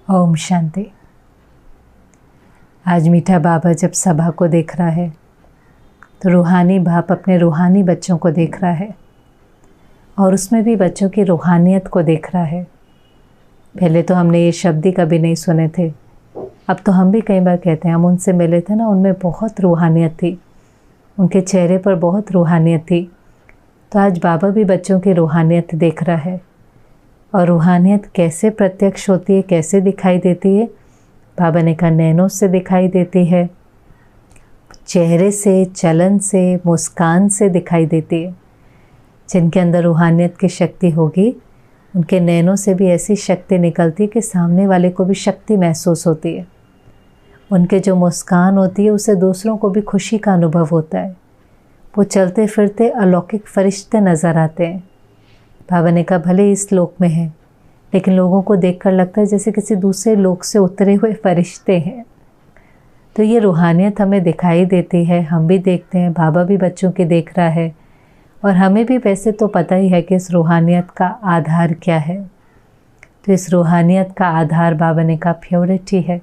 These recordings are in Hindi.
ओम शांति। आज मीठा बाबा जब सभा को देख रहा है तो रूहानी बाप अपने रूहानी बच्चों को देख रहा है और उसमें भी बच्चों की रूहानियत को देख रहा है। पहले तो हमने ये शब्द ही कभी नहीं सुने थे, अब तो हम भी कई बार कहते हैं। हम उनसे मिले थे ना, उनमें बहुत रूहानियत थी, उनके चेहरे पर बहुत रूहानियत थी। तो आज बाबा भी बच्चों की रूहानियत देख रहा है। और रूहानियत कैसे प्रत्यक्ष होती है, कैसे दिखाई देती है? बाबा ने कहा नैनों से दिखाई देती है, चेहरे से, चलन से, मुस्कान से दिखाई देती है। जिनके अंदर रूहानियत की शक्ति होगी उनके नैनों से भी ऐसी शक्ति निकलती है कि सामने वाले को भी शक्ति महसूस होती है। उनके जो मुस्कान होती है उससे दूसरों को भी खुशी का अनुभव होता है। वो चलते फिरते अलौकिक फरिश्ते नज़र आते हैं। बाबा ने कहा भले इस लोक में है, लेकिन लोगों को देखकर लगता है जैसे किसी दूसरे लोक से उतरे हुए फरिश्ते हैं। तो ये रूहानियत हमें दिखाई देती है, हम भी देखते हैं, बाबा भी बच्चों की देख रहा है। और हमें भी वैसे तो पता ही है कि इस रूहानियत का आधार क्या है। तो इस रूहानियत का आधार बाबा ने कहा प्योरिटी है।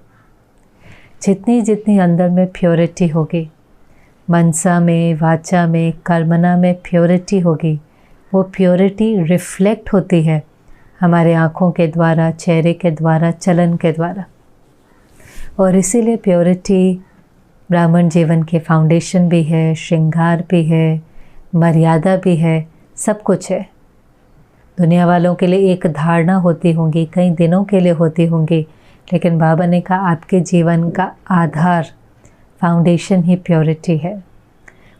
जितनी जितनी अंदर में प्योरिटी होगी, मनसा में, वाचा में, कर्मना में प्योरिटी होगी, वो प्योरिटी रिफ्लेक्ट होती है हमारे आँखों के द्वारा, चेहरे के द्वारा, चलन के द्वारा। और इसीलिए प्योरिटी ब्राह्मण जीवन के फाउंडेशन भी है, श्रृंगार भी है, मर्यादा भी है, सब कुछ है। दुनिया वालों के लिए एक धारणा होती होंगी, कई दिनों के लिए होती होंगी, लेकिन बाबा ने कहा आपके जीवन का आधार, फाउंडेशन ही प्योरिटी है।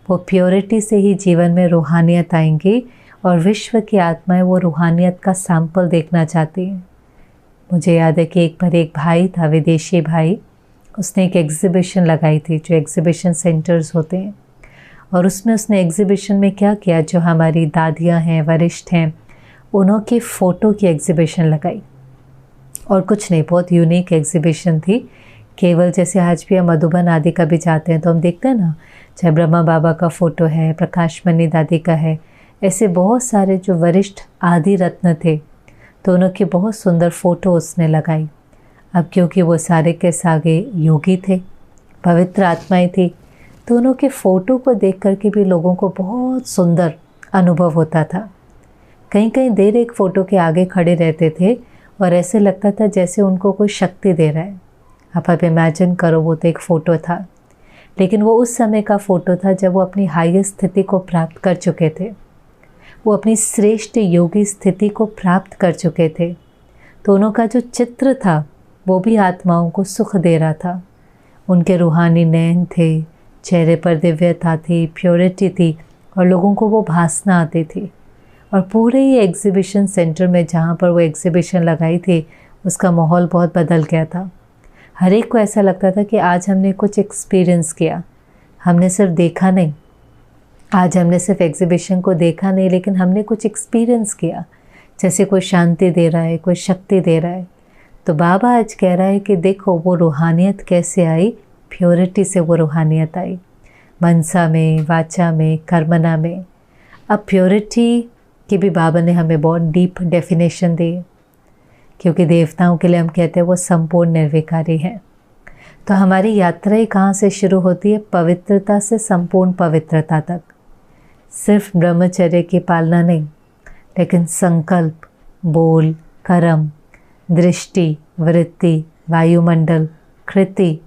वो प्योरिटी से ही जीवन में रूहानियत आएंगी और विश्व की आत्माएं वो रूहानियत का सैंपल देखना चाहती हैं। मुझे याद है कि एक बार एक भाई था, विदेशी भाई, उसने एक एग्ज़िबिशन लगाई थी, जो एग्ज़िबिशन सेंटर्स होते हैं। और उसमें उसने एग्ज़िबिशन में क्या किया, जो हमारी दादियाँ हैं, वरिष्ठ हैं, उन्हों की फ़ोटो की एग्ज़िबिशन लगाई। और कुछ नहीं, बहुत यूनिक एग्ज़िबिशन थी। केवल जैसे आज भी हम मधुबन आदि का भी जाते हैं तो हम देखते हैं ना, चाहे ब्रह्मा बाबा का फ़ोटो है, प्रकाश मणि दादी का है, ऐसे बहुत सारे जो वरिष्ठ आदि रत्न थे, तो उनकी बहुत सुंदर फ़ोटो उसने लगाई। अब क्योंकि वो सारे के सारे योगी थे, पवित्र आत्माएं थी, तो उनके फ़ोटो को देख कर के भी लोगों को बहुत सुंदर अनुभव होता था। कहीं कहीं देर एक फ़ोटो के आगे खड़े रहते थे और ऐसे लगता था जैसे उनको कोई शक्ति दे रहा है। आप इमेजिन करो, वो तो एक फ़ोटो था, लेकिन वो उस समय का फ़ोटो था जब वो अपनी हाईएस्ट स्थिति को प्राप्त कर चुके थे, वो अपनी श्रेष्ठ योगी स्थिति को प्राप्त कर चुके थे। तो उनका जो चित्र था वो भी आत्माओं को सुख दे रहा था। उनके रूहानी नयन थे, चेहरे पर दिव्यता थी, प्योरिटी थी, और लोगों को वो भासना आती थी। और पूरे ही एग्ज़िबिशन सेंटर में जहाँ पर वो एग्ज़िबिशन लगाई थी, उसका माहौल बहुत बदल गया था। हर एक को ऐसा लगता था कि आज हमने कुछ एक्सपीरियंस किया, हमने सिर्फ देखा नहीं, आज हमने सिर्फ एग्ज़िबिशन को देखा नहीं, लेकिन हमने कुछ एक्सपीरियंस किया, जैसे कोई शांति दे रहा है, कोई शक्ति दे रहा है। तो बाबा आज कह रहा है कि देखो वो रूहानियत कैसे आई, प्योरिटी से वो रूहानियत आई, मनसा में, वाचा में, कर्मना में। अब प्योरिटी की भी बाबा ने हमें बहुत डीप डेफिनेशन दी है, क्योंकि देवताओं के लिए हम कहते हैं वो संपूर्ण निर्विकारी है। तो हमारी यात्रा ही कहाँ से शुरू होती है? पवित्रता से संपूर्ण पवित्रता तक। सिर्फ ब्रह्मचर्य की पालना नहीं, लेकिन संकल्प, बोल, कर्म, दृष्टि, वृत्ति, वायुमंडल, कृति,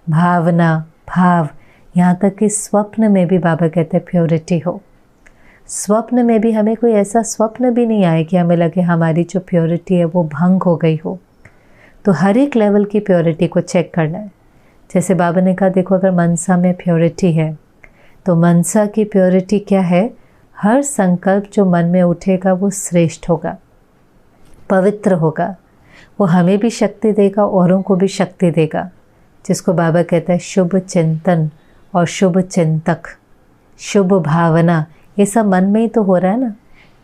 भावना, भाव, यहाँ तक कि स्वप्न में भी बाबा कहते हैं प्योरिटी हो। स्वप्न में भी हमें कोई ऐसा स्वप्न भी नहीं आए कि हमें लगे हमारी जो प्योरिटी है वो भंग हो गई हो। तो हर एक लेवल की प्योरिटी को चेक करना है। जैसे बाबा ने कहा देखो, अगर मनसा में प्योरिटी है तो मनसा की प्योरिटी क्या है? हर संकल्प जो मन में उठेगा वो श्रेष्ठ होगा, पवित्र होगा, वो हमें भी शक्ति देगा, औरों को भी शक्ति देगा, जिसको बाबा कहता है शुभ चिंतन और शुभ चिंतक, शुभ भावना। ये सब मन में ही तो हो रहा है ना।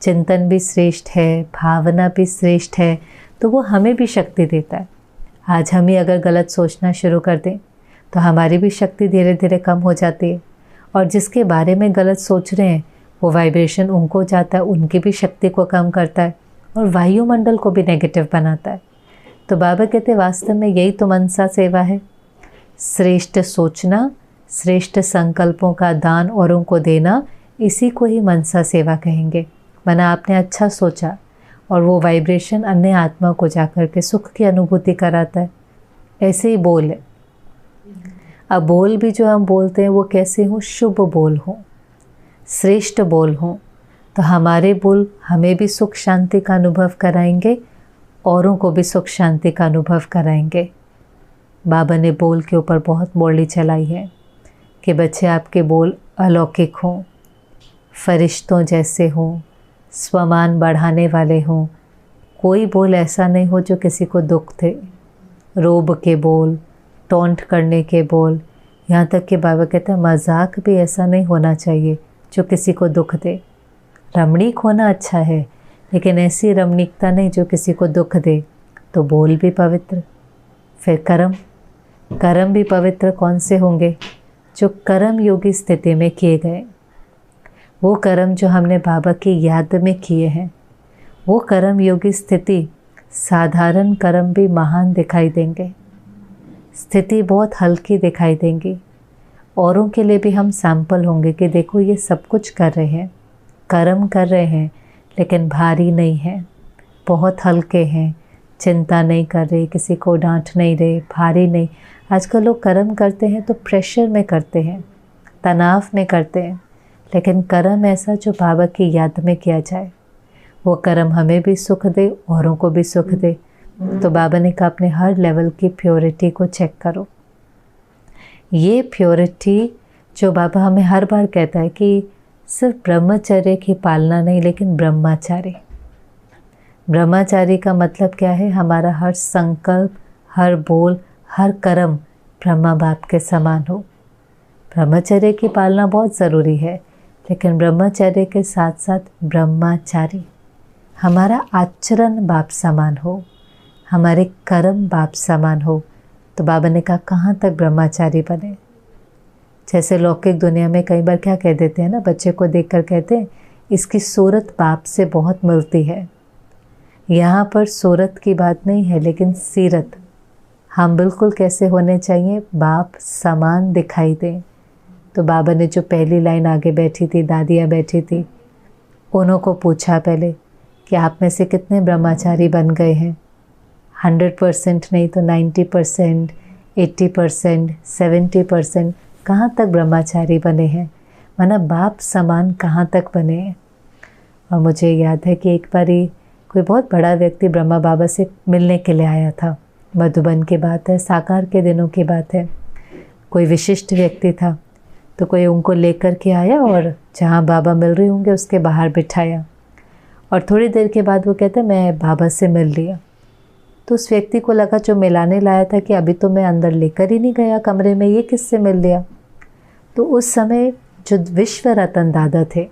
चिंतन भी श्रेष्ठ है, भावना भी श्रेष्ठ है, तो वो हमें भी शक्ति देता है। आज हम ही अगर गलत सोचना शुरू कर दें तो हमारी भी शक्ति धीरे धीरे कम हो जाती है, और जिसके बारे में गलत सोच रहे हैं वो वाइब्रेशन उनको जाता है, उनकी भी शक्ति को कम करता है और वायुमंडल को भी नेगेटिव बनाता है। तो बाबा कहते वास्तव में यही तो मनसा सेवा है। श्रेष्ठ सोचना, श्रेष्ठ संकल्पों का दान औरों को देना, इसी को ही मनसा सेवा कहेंगे। माना आपने अच्छा सोचा और वो वाइब्रेशन अन्य आत्मा को जाकर के सुख की अनुभूति कराता है। ऐसे ही बोल है। अब बोल भी जो हम बोलते हैं वो कैसे हो? शुभ बोल हो, श्रेष्ठ बोल हो। तो हमारे बोल हमें भी सुख शांति का अनुभव कराएंगे, औरों को भी सुख शांति का अनुभव कराएंगे। बाबा ने बोल के ऊपर बहुत बोली चलाई है कि बच्चे आपके बोल अलौकिक हों, फरिश्तों जैसे हों, स्वमान बढ़ाने वाले हों। कोई बोल ऐसा नहीं हो जो किसी को दुख दे। रोब के बोल, टॉन्ट करने के बोल, यहाँ तक कि बाबा कहते हैं मजाक भी ऐसा नहीं होना चाहिए जो किसी को दुख दे। रमणीक होना अच्छा है, लेकिन ऐसी रमणीकता नहीं जो किसी को दुख दे। तो बोल भी पवित्र, फिर कर्म भी पवित्र कौन से होंगे? जो कर्म योगी स्थिति में किए गए, वो कर्म जो हमने बाबा की याद में किए हैं, वो कर्म योगी स्थिति साधारण कर्म भी महान दिखाई देंगे। स्थिति बहुत हल्की दिखाई देंगी। औरों के लिए भी हम सैंपल होंगे कि देखो ये सब कुछ कर रहे हैं, कर्म कर रहे हैं, लेकिन भारी नहीं है, बहुत हल्के हैं, चिंता नहीं कर रहे, किसी को डांट नहीं रहे, भारी नहीं। आजकल लोग कर्म करते हैं तो प्रेशर में करते हैं, तनाव में करते हैं, लेकिन कर्म ऐसा जो बाबा की याद में किया जाए, वो कर्म हमें भी सुख दे, औरों को भी सुख दे। तो बाबा ने कहा अपने हर लेवल की प्योरिटी को चेक करो। ये प्योरिटी जो बाबा हमें हर बार कहता है कि सिर्फ ब्रह्मचर्य की पालना नहीं, लेकिन ब्रह्मचारी। ब्रह्मचारी का मतलब क्या है? हमारा हर संकल्प, हर बोल, हर कर्म ब्रह्मा बाप के समान हो। ब्रह्मचर्य की पालना बहुत ज़रूरी है, लेकिन ब्रह्मचर्य के साथ साथ ब्रह्मचारी, हमारा आचरण बाप समान हो, हमारे कर्म बाप समान हो। तो बाबा ने कहा कहाँ तक ब्रह्मचारी बने। जैसे लौकिक दुनिया में कई बार क्या कह देते हैं ना, बच्चे को देखकर कहते हैं इसकी सूरत बाप से बहुत मिलती है। यहाँ पर सूरत की बात नहीं है, लेकिन सीरत। हम बिल्कुल कैसे होने चाहिए? बाप समान दिखाई दें। तो बाबा ने जो पहली लाइन आगे बैठी थी, दादियाँ बैठी थी, उन्हों को पूछा पहले कि आप में से कितने ब्रह्मचारी बन गए हैं? 100% नहीं तो 90%, 80%, 70%, कहाँ तक ब्रह्मचारी बने हैं? माना बाप समान कहाँ तक बने हैं? और मुझे याद है कि एक बारी कोई बहुत बड़ा व्यक्ति ब्रह्मा बाबा से मिलने के लिए आया था। मधुबन की बात है, साकार के दिनों की बात है। कोई विशिष्ट व्यक्ति था, तो कोई उनको लेकर के आया और जहाँ बाबा मिल रहे होंगे उसके बाहर बिठाया। और थोड़ी देर के बाद वो कहते मैं बाबा से मिल लिया। तो उस व्यक्ति को लगा जो मिलाने लाया था कि अभी तो मैं अंदर लेकर ही नहीं गया कमरे में, ये किससे मिल लिया। तो उस समय जो विश्व रतन दादा थे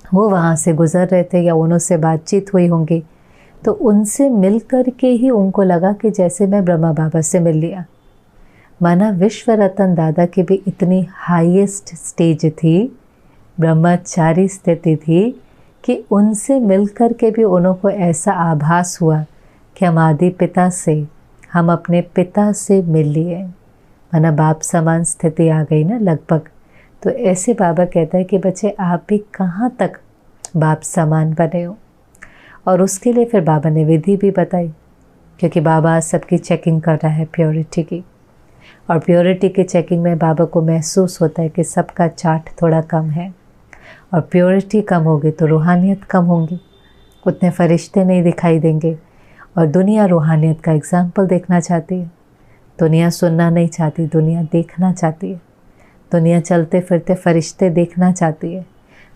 वो वहाँ से गुज़र रहे थे या उनसे बातचीत हुई होंगी, तो उनसे मिल कर के ही उनको लगा कि जैसे मैं ब्रह्मा बाबा से मिल लिया। माना विश्व रतन दादा की भी इतनी हाईएस्ट स्टेज थी, ब्रह्मचारी स्थिति थी कि उनसे मिल कर के भी उनको ऐसा आभास हुआ कि हम आदि पिता से, हम अपने पिता से मिल लिए। माना बाप समान स्थिति आ गई ना लगभग। तो ऐसे बाबा कहता है कि बच्चे आप भी कहाँ तक बाप समान बने हो। और उसके लिए फिर बाबा ने विधि भी बताई, क्योंकि बाबा सबकी चेकिंग कर रहा है प्योरिटी की। और प्योरिटी की चेकिंग में बाबा को महसूस होता है कि सबका चार्ट थोड़ा कम है, और प्योरिटी कम होगी तो रूहानियत कम होंगी, उतने फरिश्ते नहीं दिखाई देंगे। और दुनिया रूहानियत का एग्जाम्पल देखना चाहती है। दुनिया सुनना नहीं चाहती, दुनिया देखना चाहती है। दुनिया चलते फिरते फरिश्ते देखना चाहती है।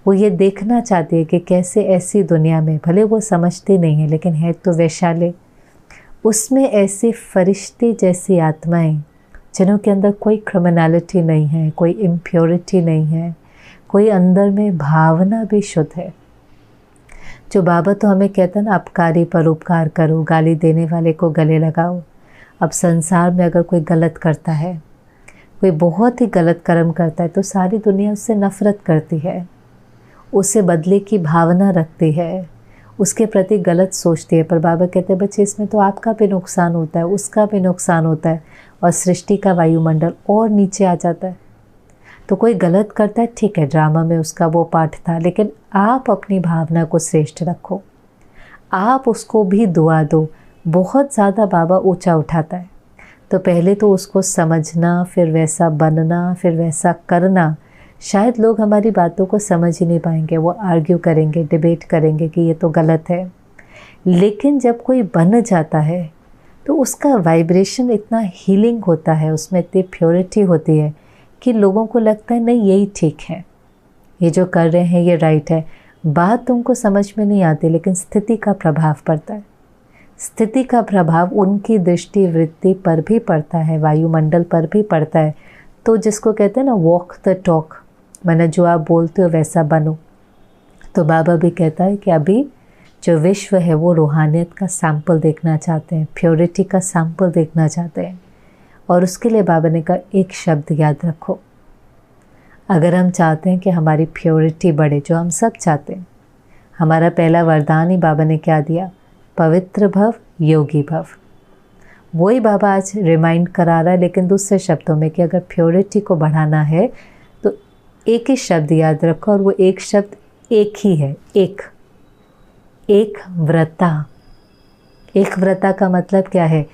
वो ये देखना चाहती है कि कैसे ऐसी दुनिया में, भले वो समझती नहीं है लेकिन है तो वैशाली, उसमें ऐसे फरिश्ते जैसी आत्माएं जिन्हों के अंदर कोई क्रिमिनलिटी नहीं है, कोई इम्प्योरिटी नहीं है, कोई अंदर में भावना भी शुद्ध है। जो बाबा तो हमें कहता है ना, अपकारी पर उपकार करो, गाली देने वाले को गले लगाओ। अब संसार में अगर कोई गलत करता है, कोई बहुत ही गलत कर्म करता है, तो सारी दुनिया उससे नफ़रत करती है, उससे बदले की भावना रखती है, उसके प्रति गलत सोचती है। पर बाबा कहते हैं बच्चे इसमें तो आपका भी नुकसान होता है, उसका भी नुकसान होता है और सृष्टि का वायुमंडल और नीचे आ जाता है। तो कोई गलत करता है, ठीक है, ड्रामा में उसका वो पार्ट था, लेकिन आप अपनी भावना को श्रेष्ठ रखो, आप उसको भी दुआ दो। बहुत ज़्यादा बाबा ऊंचा उठाता है, तो पहले तो उसको समझना, फिर वैसा बनना, फिर वैसा करना। शायद लोग हमारी बातों को समझ ही नहीं पाएंगे, वो आर्ग्यू करेंगे, डिबेट करेंगे कि ये तो गलत है। लेकिन जब कोई बन जाता है तो उसका वाइब्रेशन इतना हीलिंग होता है, उसमें इतनी प्योरिटी होती है कि लोगों को लगता है नहीं यही ठीक है, ये जो कर रहे हैं ये राइट है। बात तुमको समझ में नहीं आती, लेकिन स्थिति का प्रभाव पड़ता है। स्थिति का प्रभाव उनकी दृष्टि वृत्ति पर भी पड़ता है, वायुमंडल पर भी पड़ता है। तो जिसको कहते हैं ना वॉक द टॉक, माना जो आप बोलते हो वैसा बनो। तो बाबा भी कहता है कि अभी जो विश्व है वो रूहानियत का सैंपल देखना चाहते हैं, प्योरिटी का सैंपल देखना चाहते हैं। और उसके लिए बाबा ने कहा एक शब्द याद रखो, अगर हम चाहते हैं कि हमारी प्योरिटी बढ़े, जो हम सब चाहते हैं, हमारा पहला वरदान ही बाबा ने क्या दिया, पवित्र भव, योगी भव। वही बाबा आज रिमाइंड करा रहा है, लेकिन दूसरे शब्दों में कि अगर प्योरिटी को बढ़ाना है तो एक ही शब्द याद रखो, और वो एक शब्द एक ही है, एक व्रता। एक व्रता का मतलब क्या है,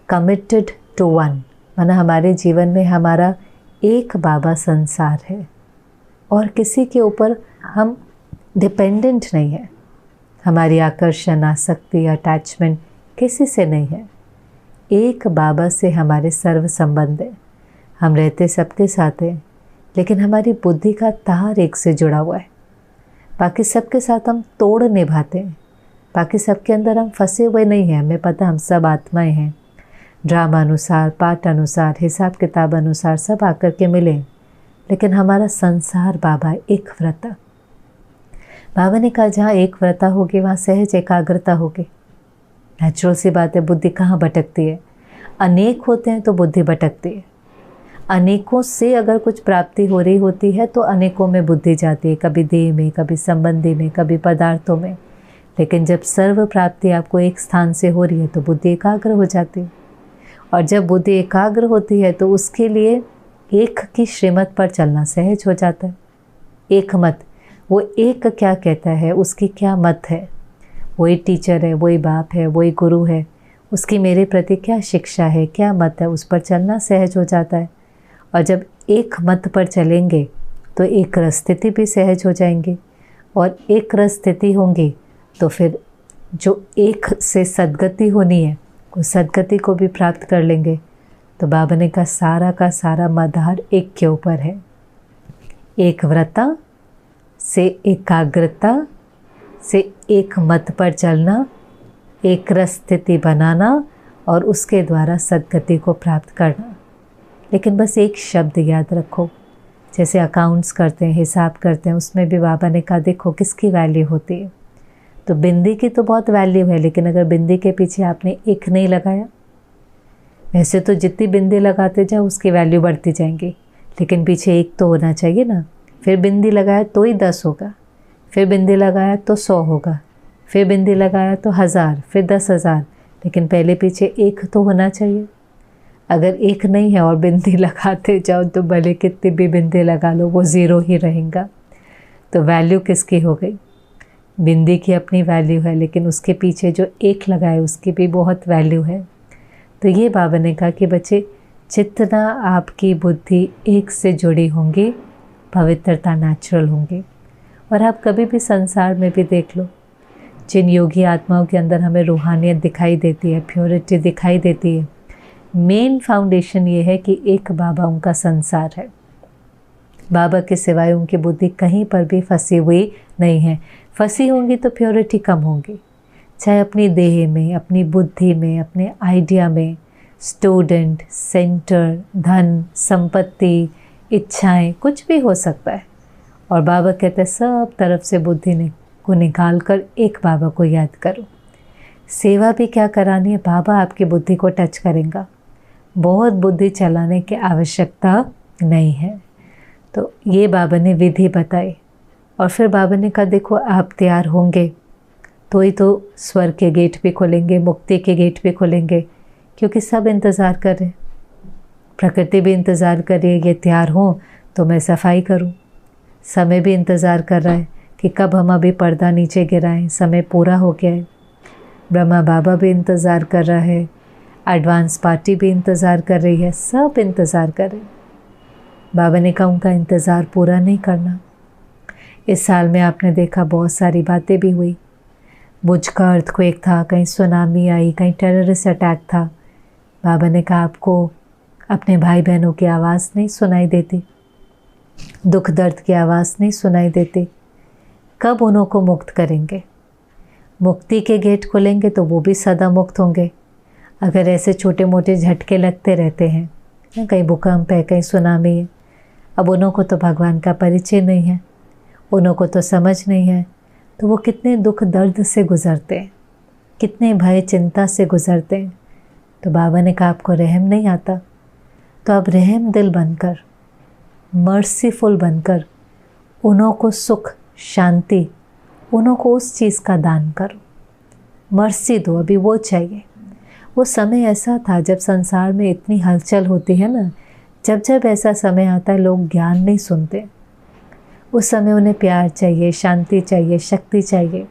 कमिटेड टू वन, माना हमारे जीवन में हमारा एक बाबा संसार है और किसी के ऊपर हम डिपेंडेंट नहीं है। हमारी आकर्षण, आसक्ति, अटैचमेंट किसी से नहीं है। एक बाबा से हमारे सर्व संबंध है। हम रहते सबके साथ हैं, लेकिन हमारी बुद्धि का तार एक से जुड़ा हुआ है। बाकी सबके साथ हम तोड़ निभाते हैं, बाकी सबके अंदर हम फंसे हुए नहीं हैं। हमें पता हम सब आत्माएं हैं, ड्रामा अनुसार, पाठ अनुसार, हिसाब किताब अनुसार सब आकर के मिले, लेकिन हमारा संसार बाबा एक व्रता। बाबा ने कहा जहाँ एक व्रता होगी वहाँ सहज एकाग्रता होगी। नेचुरल सी बात है, बुद्धि कहाँ भटकती है। अनेक होते हैं तो बुद्धि भटकती है। अनेकों से अगर कुछ प्राप्ति हो रही होती है तो अनेकों में बुद्धि जाती है, कभी देह में, कभी संबंधी में, कभी पदार्थों में। लेकिन जब सर्व प्राप्ति आपको एक स्थान से हो रही है तो बुद्धि एकाग्र हो जाती है। और जब बुद्धि एकाग्र होती है तो उसके लिए एक की श्रीमत पर चलना सहज हो जाता है। एक मत, वो एक क्या कहता है, उसकी क्या मत है, वही टीचर है, वही बाप है, वही गुरु है, उसकी मेरे प्रति क्या शिक्षा है, क्या मत है, उस पर चलना सहज हो जाता है। और जब एक मत पर चलेंगे तो एक रस स्थिति भी सहज हो जाएंगी, और एक रस स्थिति होंगी तो फिर जो एक से सद्गति होनी है उस सद्गति को भी प्राप्त कर लेंगे। तो बाबा ने कहा का सारा मदार एक के ऊपर है। एक व्रता से एकाग्रता से एक मत पर चलना, एक रस स्थिति बनाना और उसके द्वारा सद्गति को प्राप्त करना। लेकिन बस एक शब्द याद रखो, जैसे अकाउंट्स करते हैं, हिसाब करते हैं, उसमें भी बाबा ने कहा देखो किसकी वैल्यू होती है। तो बिंदी की तो बहुत वैल्यू है, लेकिन अगर बिंदी के पीछे आपने एक नहीं लगाया, वैसे तो जितनी बिंदी लगाते जाओ उसकी वैल्यू बढ़ती जाएंगी, लेकिन पीछे एक तो होना चाहिए ना। फिर बिंदी लगाया तो ही 10 होगा, फिर बिंदी लगाया तो 100 होगा, फिर बिंदी लगाया तो 1000, फिर 10,000, लेकिन पहले पीछे एक तो होना चाहिए। अगर एक नहीं है और बिंदी लगाते जाओ तो भले कितनी भी बिंदी लगा लो वो 0 ही रहेगा। तो वैल्यू किसकी हो गई? बिंदी की अपनी वैल्यू है, लेकिन उसके पीछे जो एक लगाए उसकी भी बहुत वैल्यू है। तो ये बाबा ने कहा कि बच्चे जितना आपकी बुद्धि एक से जुड़ी होंगी, पवित्रता नेचुरल होंगी। और आप कभी भी संसार में भी देख लो, जिन योगी आत्माओं के अंदर हमें रूहानियत दिखाई देती है, प्योरिटी दिखाई देती है, मेन फाउंडेशन ये है कि एक बाबा उनका संसार है। बाबा के सिवाय उनकी बुद्धि कहीं पर भी फंसी हुई नहीं है। फंसी होंगी तो प्योरिटी कम होगी, चाहे अपनी देह में, अपनी बुद्धि में, अपने आइडिया में, स्टूडेंट, सेंटर, धन, संपत्ति, इच्छाएं, कुछ भी हो सकता है। और बाबा कहते हैं सब तरफ से बुद्धि को निकाल कर एक बाबा को याद करो। सेवा भी क्या करानी है, बाबा आपकी बुद्धि को टच करेगा। बहुत बुद्धि चलाने की आवश्यकता नहीं है। तो ये बाबा ने विधि बताई। और फिर बाबा ने कहा देखो आप तैयार होंगे तो स्वर्ग के गेट भी खुलेंगे, मुक्ति के गेट भी खुलेंगे, क्योंकि सब इंतज़ार कर रहे हैं। प्रकृति भी इंतज़ार कर रही है, ये तैयार हो तो मैं सफाई करूं। समय भी इंतज़ार कर रहा है कि कब हम अभी पर्दा नीचे गिराएं, समय पूरा हो गया है। ब्रह्मा बाबा भी इंतज़ार कर रहा है, एडवांस पार्टी भी इंतज़ार कर रही है, सब इंतज़ार कर रहे हैं। बाबा ने कहा उनका इंतज़ार पूरा नहीं करना। इस साल में आपने देखा बहुत सारी बातें भी हुई। बुर्ज का अर्थक्वेक था, कहीं सुनामी आई, कहीं टेररिस्ट अटैक था। बाबा ने कहा आपको अपने भाई बहनों की आवाज़ नहीं सुनाई देती, दुख दर्द की आवाज़ नहीं सुनाई देती। कब उन्हों को मुक्त करेंगे? मुक्ति के गेट खुलेंगे तो वो भी सदा मुक्त होंगे। अगर ऐसे छोटे मोटे झटके लगते रहते हैं, कहीं भूकंप है, कहीं सुनामी है, अब उन्हों को तो भगवान का परिचय नहीं है, उन्हों को तो समझ नहीं है, तो वो कितने दुख दर्द से गुज़रते हैं, कितने भय चिंता से गुज़रते हैं। तो बाबा ने कहा आपको रहम नहीं आता, तो अब रहम दिल बनकर, मर्सीफुल बनकर उन्हों को सुख शांति, उन्हों को उस चीज़ का दान करो, मर्सी दो। अभी वो चाहिए। वो समय ऐसा था जब संसार में इतनी हलचल होती है ना, जब जब ऐसा समय आता है लोग ज्ञान नहीं सुनते। उस समय उन्हें प्यार चाहिए, शांति चाहिए, शक्ति चाहिए।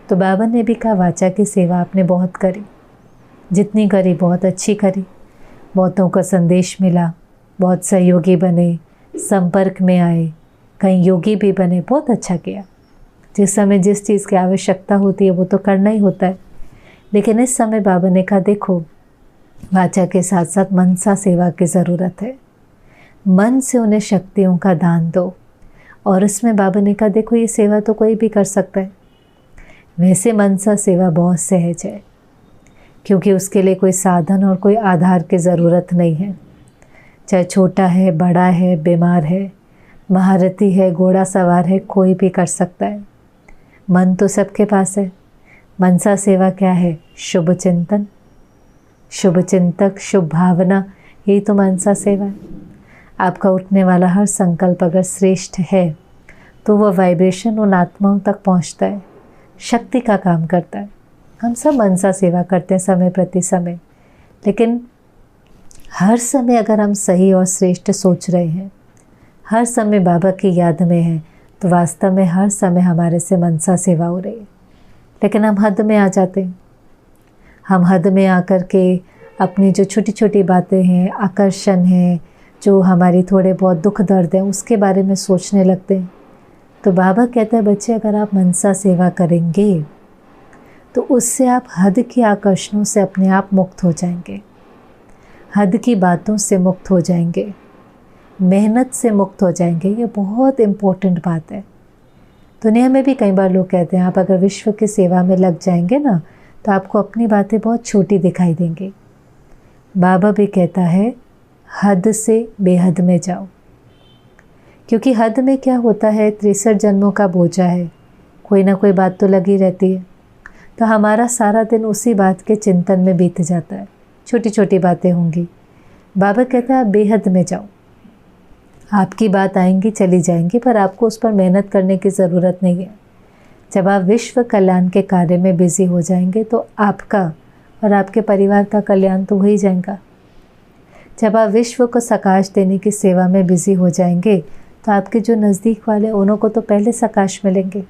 तो बाबा ने भी कहा वाचा की सेवा आपने बहुत करी, जितनी करी बहुत अच्छी करी। बहुतों का संदेश मिला, बहुत सहयोगी बने, संपर्क में आए, कहीं योगी भी बने, बहुत अच्छा किया। जिस समय जिस चीज़ की आवश्यकता होती है वो तो करना ही होता है। लेकिन इस समय बाबा ने कहा देखो वाचा के साथ साथ मनसा सेवा की ज़रूरत है। मन से उन्हें शक्तियों का दान दो। और इसमें बाबा ने कहा देखो ये सेवा तो कोई भी कर सकता है। वैसे मनसा सेवा बहुत सहज है, क्योंकि उसके लिए कोई साधन और कोई आधार की ज़रूरत नहीं है। चाहे छोटा है, बड़ा है, बीमार है, महारथी है, घोड़ा सवार है, कोई भी कर सकता है। मन तो सबके पास है। मनसा सेवा क्या है? शुभ चिंतन, शुभ चिंतक, शुभ भावना, यही तो मनसा सेवा है। आपका उठने वाला हर संकल्प अगर श्रेष्ठ है तो वह वाइब्रेशन उन आत्माओं तक पहुंचता है, शक्ति का काम करता है। हम सब मनसा सेवा करते हैं समय प्रति समय, लेकिन हर समय अगर हम सही और श्रेष्ठ सोच रहे हैं, हर समय बाबा की याद में हैं, तो वास्तव में हर समय हमारे से मनसा सेवा हो रही है। लेकिन हम हद में आ जाते हैं। हम हद में आकर के अपनी जो छोटी छोटी बातें हैं, आकर्षण हैं, जो हमारी थोड़े बहुत दुख दर्द हैं, उसके बारे में सोचने लगते हैं। तो बाबा कहते हैं बच्चे अगर आप मनसा सेवा करेंगे तो उससे आप हद की आकर्षणों से अपने आप मुक्त हो जाएंगे, हद की बातों से मुक्त हो जाएंगे, मेहनत से मुक्त हो जाएंगे। ये बहुत इम्पोर्टेंट बात है। दुनिया में भी कई बार लोग कहते हैं आप अगर विश्व की सेवा में लग जाएंगे ना तो आपको अपनी बातें बहुत छोटी दिखाई देंगी। बाबा भी कहता है हद से बेहद में जाओ, क्योंकि हद में क्या होता है 63 जन्मों का बोझा है, कोई ना कोई बात तो लगी रहती है। तो हमारा सारा दिन उसी बात के चिंतन में बीत जाता है, छोटी छोटी बातें होंगी। बाबा कहता है आप बेहद में जाओ। आपकी बात आएंगी चली जाएंगी, पर आपको उस पर मेहनत करने की ज़रूरत नहीं है। जब आप विश्व कल्याण के कार्य में बिजी हो जाएंगे तो आपका और आपके परिवार का कल्याण तो हो ही जाएगा। जब आप विश्व को सकाश देने की सेवा में बिजी हो जाएंगे तो आपके जो नज़दीक वाले उन्हों को तो पहले सकाश मिलेंगे,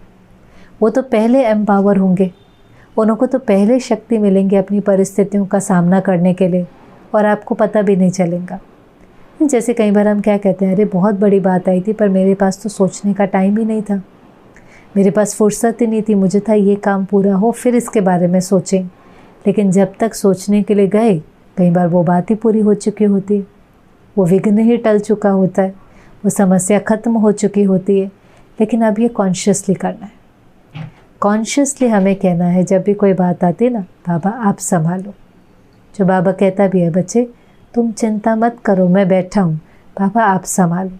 वो तो पहले एम्पावर होंगे, उन्हों को तो पहले शक्ति मिलेंगी अपनी परिस्थितियों का सामना करने के लिए, और आपको पता भी नहीं चलेगा। जैसे कई बार हम क्या कहते हैं, अरे बहुत बड़ी बात आई थी पर मेरे पास तो सोचने का टाइम ही नहीं था, मेरे पास फुर्सत ही नहीं थी, मुझे था ये काम पूरा हो फिर इसके बारे में सोचें। लेकिन जब तक सोचने के लिए गए कई बार वो बात ही पूरी हो चुकी होती है, वो विघ्न ही टल चुका होता है, वो समस्या ख़त्म हो चुकी होती है। लेकिन अब ये कॉन्शियसली करना है। कॉन्शियसली हमें कहना है जब भी कोई बात आती है ना, बाबा आप संभालो। जो बाबा कहता भी है बच्चे तुम चिंता मत करो, मैं बैठा हूँ, बाबा आप संभालो।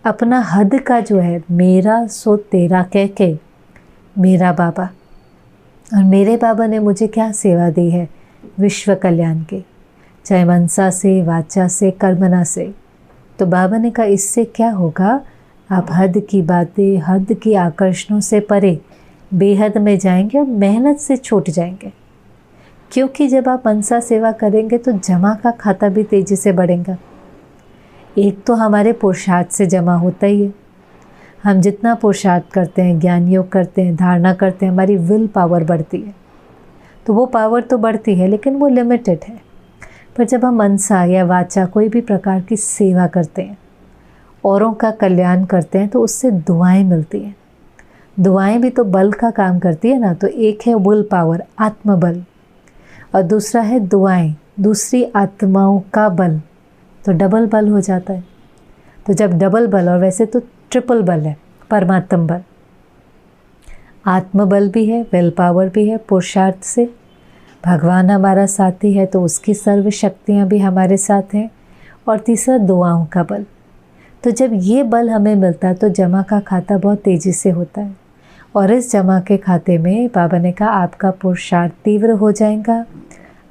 अपना हद का जो है मेरा सो तेरा कह के, मेरा बाबा और मेरे बाबा ने मुझे क्या सेवा दी है विश्व कल्याण की, चाहे मनसा से, वाचा से, कर्मना से। तो बाबा ने कहा इससे क्या होगा, आप हद की बातें, हद की आकर्षणों से परे बेहद में जाएंगे और मेहनत से छूट जाएंगे। क्योंकि जब आप मनसा सेवा करेंगे तो जमा का खाता भी तेजी से बढ़ेगा। एक तो हमारे पुरुषार्थ से जमा होता ही है। हम जितना पुरुषार्थ करते हैं, ज्ञान योग करते हैं, धारणा करते हैं, हमारी विल पावर बढ़ती है। तो वो पावर तो बढ़ती है लेकिन वो लिमिटेड है। पर जब हम मनसा या वाचा कोई भी प्रकार की सेवा करते हैं, औरों का कल्याण करते हैं, तो उससे दुआएं मिलती हैं। दुआएं भी तो बल का काम करती है ना। तो एक है विल पावर, आत्मबल, और दूसरा है दुआएं, दूसरी आत्माओं का बल। तो डबल बल हो जाता है। तो जब डबल बल, और वैसे तो ट्रिपल बल है, परमात्म बल, आत्मबल भी है, विल पावर भी है, पुरुषार्थ से भगवान हमारा साथी है तो उसकी सर्व शक्तियाँ भी हमारे साथ हैं, और तीसरा दुआओं का बल। तो जब ये बल हमें मिलता है तो जमा का खाता बहुत तेज़ी से होता है। और इस जमा के खाते में बाबा ने कहा आपका पुरुषार्थ तीव्र हो जाएगा,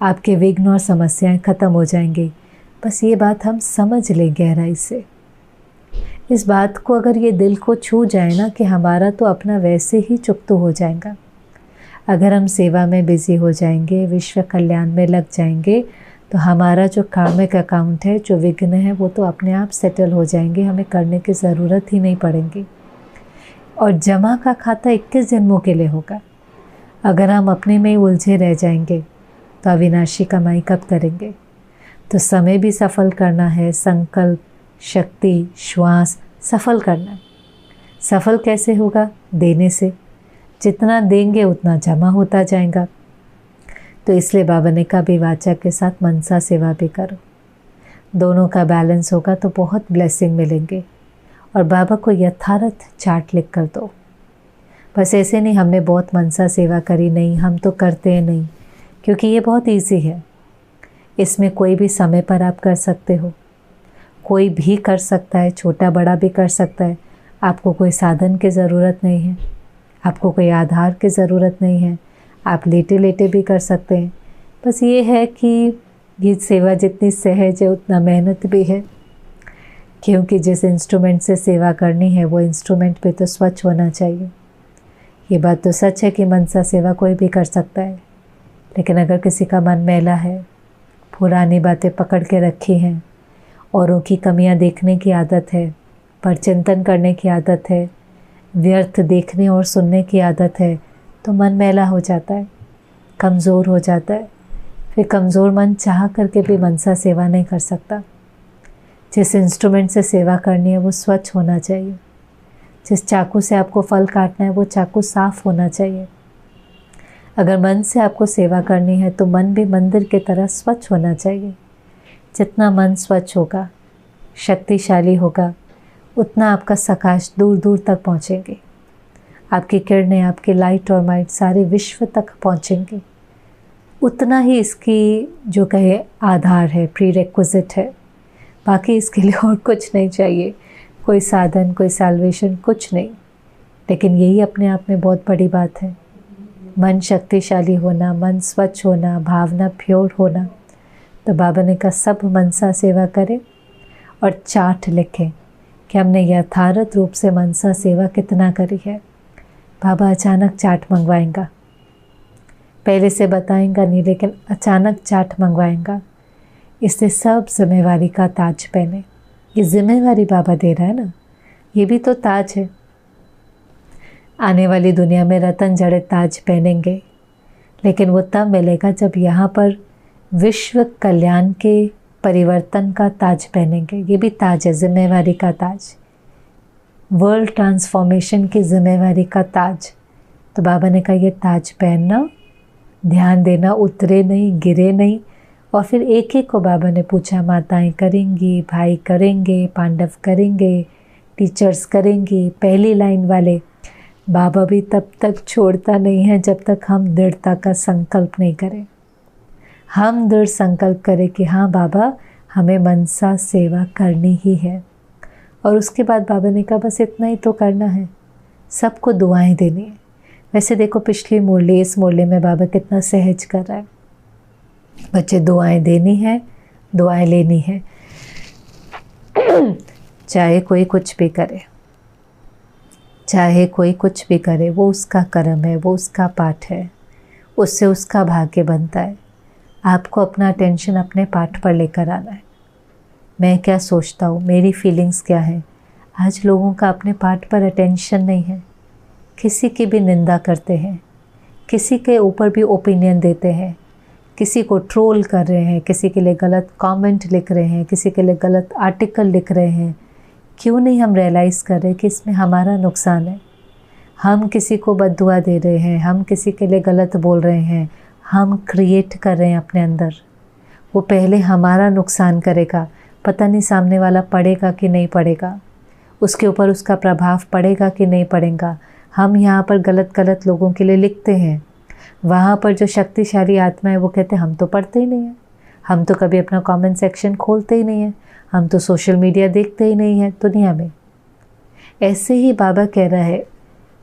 आपके विघ्न और समस्याएं खत्म हो जाएंगी। बस ये बात हम समझ लें गहराई से। इस बात को अगर ये दिल को छू जाए ना कि हमारा तो अपना वैसे ही चुकतो हो जाएगा। अगर हम सेवा में बिज़ी हो जाएंगे, विश्व कल्याण में लग जाएंगे, तो हमारा जो कार्मिक अकाउंट है, जो विघ्न है, वो तो अपने आप सेटल हो जाएंगे। हमें करने की ज़रूरत ही नहीं पड़ेगी। और जमा का खाता 21 जन्मों के लिए होगा। अगर हम अपने में ही उलझे रह जाएंगे तो अविनाशी कमाई कब करेंगे। तो समय भी सफल करना है, संकल्प, शक्ति, श्वास सफल करना है। सफल कैसे होगा? देने से। जितना देंगे उतना जमा होता जाएगा। तो इसलिए बाबा ने कहा भी वाचा के साथ मनसा सेवा भी करो। दोनों का बैलेंस होगा तो बहुत ब्लेसिंग मिलेंगे। और बाबा को यथार्थ चार्ट लिख कर दो। बस ऐसे नहीं हमने बहुत मनसा सेवा करी, नहीं हम तो करते हैं नहीं, क्योंकि ये बहुत इजी है। इसमें कोई भी समय पर आप कर सकते हो, कोई भी कर सकता है, छोटा बड़ा भी कर सकता है। आपको कोई साधन की ज़रूरत नहीं है, आपको कोई आधार की ज़रूरत नहीं है। आप लेटे लेटे भी कर सकते हैं। बस ये है कि ये सेवा जितनी सहज है उतना मेहनत भी है, क्योंकि जिस इंस्ट्रूमेंट से सेवा करनी है वो इंस्ट्रूमेंट पे तो स्वच्छ होना चाहिए। ये बात तो सच है कि मनसा सेवा कोई भी कर सकता है, लेकिन अगर किसी का मन मैला है, पुरानी बातें पकड़ के रखी हैं, औरों की कमियां देखने की आदत है, पर चिंतन करने की आदत है, व्यर्थ देखने और सुनने की आदत है, तो मन मैला हो जाता है, कमज़ोर हो जाता है। फिर कमज़ोर मन चाह करके भी मनसा सेवा नहीं कर सकता। जिस इंस्ट्रूमेंट से सेवा करनी है वो स्वच्छ होना चाहिए। जिस चाकू से आपको फल काटना है वो चाकू साफ होना चाहिए। अगर मन से आपको सेवा करनी है तो मन भी मंदिर की तरह स्वच्छ होना चाहिए। जितना मन स्वच्छ होगा, शक्तिशाली होगा, उतना आपका सकाश दूर दूर तक पहुँचेंगे। आपकी किरणें, आपकी लाइट और माइट सारे विश्व तक पहुँचेंगी। उतना ही इसकी जो कहे आधार है, प्रीरेक्विजिट है। बाकी इसके लिए और कुछ नहीं चाहिए, कोई साधन, कोई सैल्वेशन, कुछ नहीं। लेकिन यही अपने आप में बहुत बड़ी बात है। मन शक्तिशाली होना, मन स्वच्छ होना, भावना प्योर होना। तो बाबा ने कहा सब मनसा सेवा करें और चार्ट लिखें कि हमने यथार्थ रूप से मनसा सेवा कितना करी है। बाबा अचानक चार्ट मंगवाएंगा, पहले से बताएंगा नहीं, लेकिन अचानक चार्ट मंगवाएंगा। इससे सब जिम्मेवारी का ताज पहने। ये जिम्मेवारी बाबा दे रहा है ना, ये भी तो ताज है। आने वाली दुनिया में रतन जड़े ताज पहनेंगे, लेकिन वो तब मिलेगा जब यहाँ पर विश्व कल्याण के परिवर्तन का ताज पहनेंगे। ये भी ताज है, जिम्मेवारी का ताज, वर्ल्ड ट्रांसफॉर्मेशन की जिम्मेवारी का ताज। तो बाबा ने कहा ये ताज पहनना, ध्यान देना, उतरे नहीं, गिरे नहीं। और फिर एक एक को बाबा ने पूछा, माताएं करेंगी, भाई करेंगे, पांडव करेंगे, टीचर्स करेंगी, पहली लाइन वाले। बाबा भी तब तक छोड़ता नहीं है जब तक हम दृढ़ता का संकल्प नहीं करें। हम दृढ़ संकल्प करें कि हाँ बाबा हमें मनसा सेवा करनी ही है। और उसके बाद बाबा ने कहा बस इतना ही तो करना है, सबको दुआएं देनी है। वैसे देखो पिछली मुरली, इस मुरली में बाबा कितना सहज कर रहा है। बच्चे दुआएं देनी है, दुआएं लेनी है, चाहे कोई कुछ भी करे। चाहे कोई कुछ भी करे, वो उसका कर्म है, वो उसका पाठ है, उससे उसका भाग्य बनता है। आपको अपना अटेंशन अपने पाठ पर लेकर आना है। मैं क्या सोचता हूँ, मेरी फीलिंग्स क्या है। आज लोगों का अपने पाठ पर अटेंशन नहीं है, किसी की भी निंदा करते हैं, किसी के ऊपर भी ओपिनियन देते हैं, किसी को ट्रोल कर रहे हैं, किसी के लिए गलत कमेंट लिख रहे हैं, किसी के लिए गलत आर्टिकल लिख रहे हैं। क्यों नहीं हम रियलाइज़ कर रहे कि इसमें हमारा नुकसान है। हम किसी को बद्दुआ दे रहे हैं, हम किसी के लिए गलत बोल रहे हैं, हम क्रिएट कर रहे हैं अपने अंदर। वो पहले हमारा नुकसान करेगा, पता नहीं सामने वाला पढ़ेगा कि नहीं पढ़ेगा, उसके ऊपर उसका प्रभाव पड़ेगा कि नहीं पड़ेगा। हम यहाँ पर गलत गलत लोगों के लिए लिखते हैं, वहाँ पर जो शक्तिशाली आत्मा है वो कहते हैं हम तो पढ़ते ही नहीं हैं, हम तो कभी अपना कमेंट सेक्शन खोलते ही नहीं हैं, हम तो सोशल मीडिया देखते ही नहीं हैं दुनिया में। ऐसे ही बाबा कह रहा है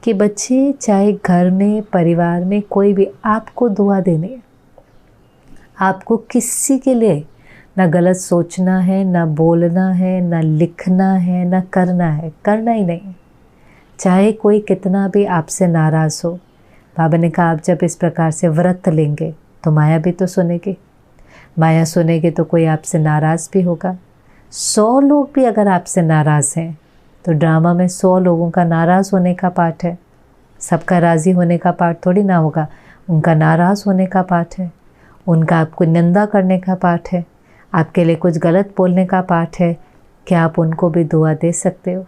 कि बच्चे चाहे घर में, परिवार में, कोई भी, आपको दुआ देनी है। आपको किसी के लिए ना गलत सोचना है, ना बोलना है, ना लिखना है, ना करना है, करना ही नहीं। चाहे कोई कितना भी आपसे नाराज़ हो, बाबा ने कहा आप जब इस प्रकार से व्रत लेंगे तो माया भी तो सुनेगी, माया सुनेगी तो कोई आपसे नाराज़ भी होगा। 100 लोग भी अगर आपसे नाराज़ हैं तो ड्रामा में 100 लोगों का नाराज़ होने का पार्ट है, सबका राज़ी होने का पार्ट थोड़ी ना होगा। उनका नाराज़ होने का पार्ट है, उनका आपको निंदा करने का पार्ट है, आपके लिए कुछ गलत बोलने का पार्ट है। क्या आप उनको भी दुआ दे सकते हो?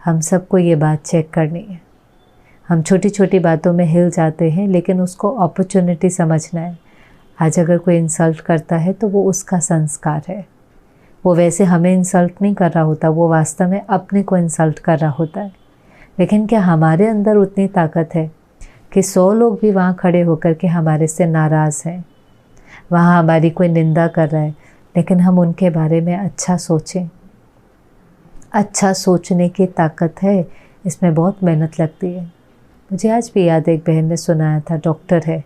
हम सबको ये बात चेक करनी है। हम छोटी छोटी बातों में हिल जाते हैं, लेकिन उसको अपॉर्चुनिटी समझना है। आज अगर कोई इंसल्ट करता है तो वो उसका संस्कार है, वो वैसे हमें इंसल्ट नहीं कर रहा होता, वो वास्तव में अपने को इंसल्ट कर रहा होता है। लेकिन क्या हमारे अंदर उतनी ताकत है कि 100 लोग भी वहाँ खड़े होकर के हमारे से नाराज़ हैं, वहाँ हमारी कोई निंदा कर रहा है, लेकिन हम उनके बारे में अच्छा सोचें। अच्छा सोचने की ताकत है, इसमें बहुत मेहनत लगती है। मुझे आज भी याद है, एक बहन ने सुनाया था, डॉक्टर है,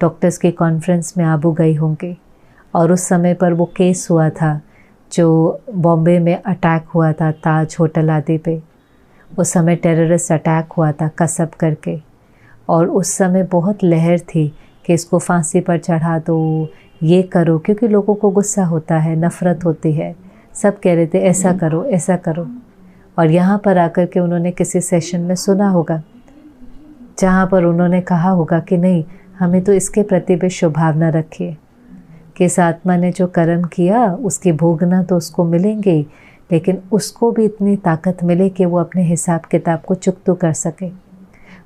डॉक्टर्स की कॉन्फ्रेंस में आबू गई होंगी और उस समय पर वो केस हुआ था जो बॉम्बे में अटैक हुआ था ताज होटल आदि पे। उस समय टेररिस्ट अटैक हुआ था कसब करके, और उस समय बहुत लहर थी कि इसको फांसी पर चढ़ा दो, ये करो, क्योंकि लोगों को गुस्सा होता है, नफ़रत होती है। सब कह रहे थे ऐसा करो, ऐसा करो। और यहाँ पर आकर के उन्होंने किसी सेशन में सुना होगा जहाँ पर उन्होंने कहा होगा कि नहीं, हमें तो इसके प्रति भी शुभभावना रखिए कि इस आत्मा ने जो कर्म किया उसकी भोगना तो उसको मिलेंगे ही, लेकिन उसको भी इतनी ताकत मिले कि वो अपने हिसाब किताब को चुकता कर सके,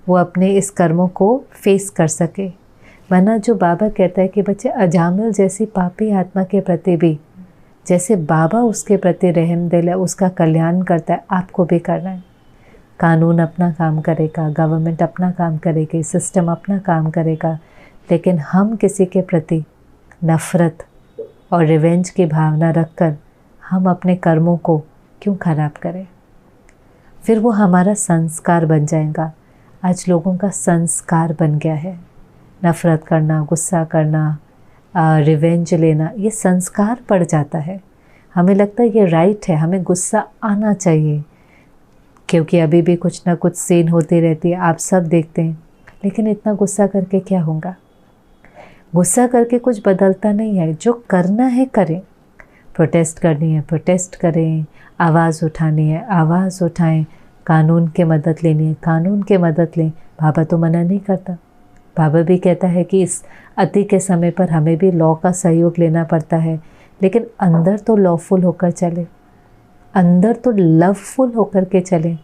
वो अपने इस कर्मों को फेस कर सके। वरना जो बाबा कहता है कि बच्चे अजामिल जैसी पापी आत्मा के प्रति भी जैसे बाबा उसके प्रति रहम दिल है, उसका कल्याण करता है, आपको भी करना है। कानून अपना काम करेगा, गवर्नमेंट अपना काम करेगी, सिस्टम अपना काम करेगा, लेकिन हम किसी के प्रति नफ़रत और रिवेंज की भावना रखकर हम अपने कर्मों को क्यों खराब करें? फिर वो हमारा संस्कार बन जाएगा। आज लोगों का संस्कार बन गया है, नफ़रत करना, गुस्सा करना, रिवेंज लेना, ये संस्कार पड़ जाता है। हमें लगता है ये राइट है, हमें गुस्सा आना चाहिए, क्योंकि अभी भी कुछ ना कुछ सीन होती रहती है, आप सब देखते हैं। लेकिन इतना गुस्सा करके क्या होगा? गुस्सा करके कुछ बदलता नहीं है। जो करना है करें, प्रोटेस्ट करनी है प्रोटेस्ट करें, आवाज़ उठानी है आवाज़ उठाएं, कानून की मदद लेनी है कानून की मदद लें। बाबा तो मना नहीं करता, बाबा भी कहता है कि इस अति के समय पर हमें भी लॉ का सहयोग लेना पड़ता है, लेकिन अंदर तो लॉफुल होकर चले, अंदर तो लवफुल होकर के चलें,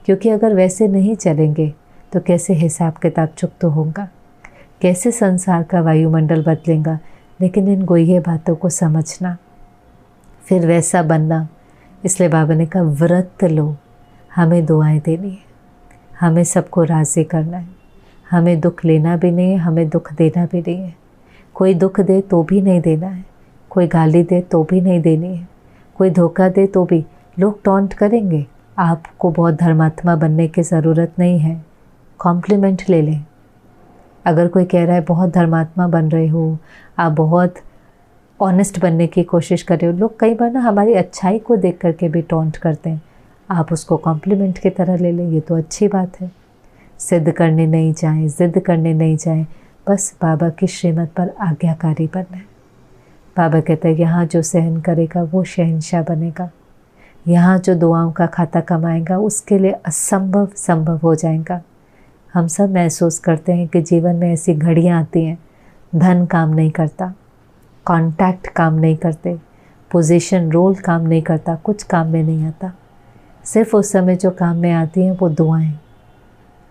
क्योंकि अगर वैसे नहीं चलेंगे तो कैसे हिसाब किताब चुकता होगा, कैसे संसार का वायुमंडल बदलेगा। लेकिन इन गोये बातों को समझना, फिर वैसा बनना। इसलिए बाबा ने कहा व्रत लो, हमें दुआएं देनी है, हमें सबको राज़ी करना है, हमें दुख लेना भी नहीं है, हमें दुख देना भी नहीं है। कोई दुख दे तो भी नहीं देना है, कोई गाली दे तो भी नहीं देनी है, कोई धोखा दे तो भी। लोग टॉन्ट करेंगे, आपको बहुत धर्मात्मा बनने की ज़रूरत नहीं है, कॉम्प्लीमेंट ले लें। अगर कोई कह रहा है बहुत धर्मात्मा बन रहे हो, आप बहुत ऑनेस्ट बनने की कोशिश कर रहे हो, लोग कई बार ना हमारी अच्छाई को देख करके भी टॉन्ट करते हैं। आप उसको कॉम्प्लीमेंट की तरह ले लें, ये तो अच्छी बात है। सिद्ध करने नहीं जाएं, ज़िद करने नहीं जाएं, बस बाबा की श्रीमत पर आज्ञाकारी बनना है। बाबा कहते हैं यहाँ जो सहन करेगा वो शहंशाह बनेगा, यहाँ जो दुआओं का खाता कमाएगा उसके लिए असंभव संभव हो जाएगा। हम सब महसूस करते हैं कि जीवन में ऐसी घड़ियाँ आती हैं, धन काम नहीं करता, कॉन्टैक्ट काम नहीं करते, पोजीशन रोल काम नहीं करता, कुछ काम में नहीं आता। सिर्फ उस समय जो काम में आती हैं वो दुआएं।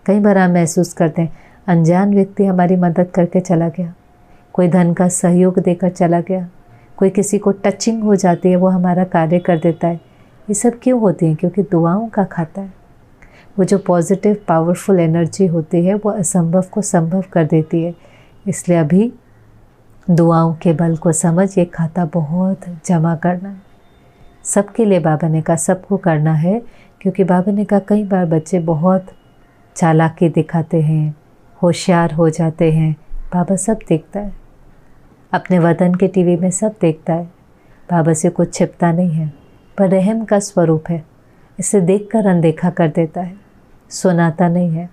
कई बार हम महसूस करते हैं अनजान व्यक्ति हमारी मदद करके चला गया, कोई धन का सहयोग देकर चला गया, कोई किसी को टचिंग हो जाती है वो हमारा कार्य कर देता है। ये सब क्यों होती है? क्योंकि दुआओं का खाता है। वो जो पॉजिटिव पावरफुल एनर्जी होती है वो असंभव को संभव कर देती है। इसलिए अभी दुआओं के बल को समझ ये खाता बहुत जमा करना है। सबके लिए बाबा ने कहा सबको करना है, क्योंकि बाबा ने कहा कई बार बच्चे बहुत चालाकी दिखाते हैं, होशियार हो जाते हैं। बाबा सब देखता है, अपने वतन के टीवी में सब देखता है। बाबा से कुछ छिपता नहीं है, पर रहम का स्वरूप है, इसे देखकर अनदेखा कर देता है, सुनाता नहीं है।